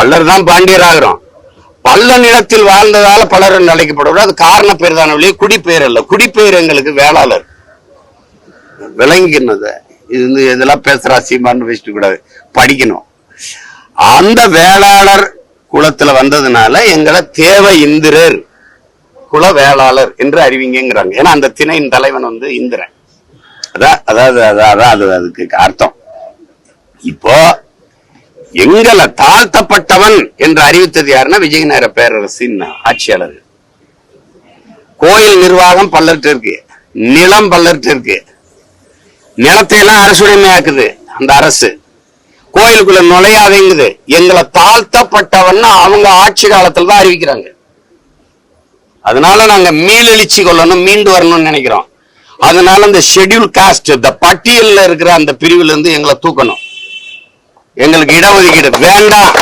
பல்லர் தான் பாண்டியர் ஆகிறோம். பல்ல நிலத்தில் வாழ்ந்ததால பலர் அழைக்கப்படுவது அது காரண பேர் தானே ஒழிய குடிப்பெயர் அல்ல. குடிப்பெயர் எங்களுக்கு வேளாளர். விளங்கினது இது இதெல்லாம் பேசுறா சீமான்னு வச்சுட்டு கூடாது, படிக்கணும். அந்த வேளாளர் குலத்துல வந்ததுனால எங்களை தேவ இந்திரர் குல வேளாளர் என்று அறிவிங்கிறாங்க. ஏன்னா அந்த திணையின் தலைவன் இந்திரன். அதாவது அதுக்கு அர்த்தம். இப்போ எங்களை தாழ்த்தப்பட்டவன் என்று அறிவித்தது யாருன்னா விஜயநகர பேரரசின் ஆட்சியாளர். கோயில் நிர்வாகம் பல்லர்கிட்ட இருக்கு, நிலம் பல்லர்கிட்ட இருக்கு, நிலத்தை எல்லாம் அரசுடைமையாக்குது அந்த அரசு. கோயிலுக்குள்ள நுழையாதேங்குது. எங்களை தாழ்த்தப்பட்டவன் அவங்க ஆட்சி காலத்துல தான் அறிவிக்கிறாங்க. அதனால நாங்க மீளெழுச்சி கொள்ளணும், மீண்டு வரணும்னு நினைக்கிறோம். அதனால இந்த ஷெட்யூல் காஸ்ட், இந்த பட்டியல்ல இருக்கிற அந்த பிரிவுல இருந்து எங்களை தூக்கணும். எங்களுக்கு இடஒதுக்கீடு வேண்டாம்.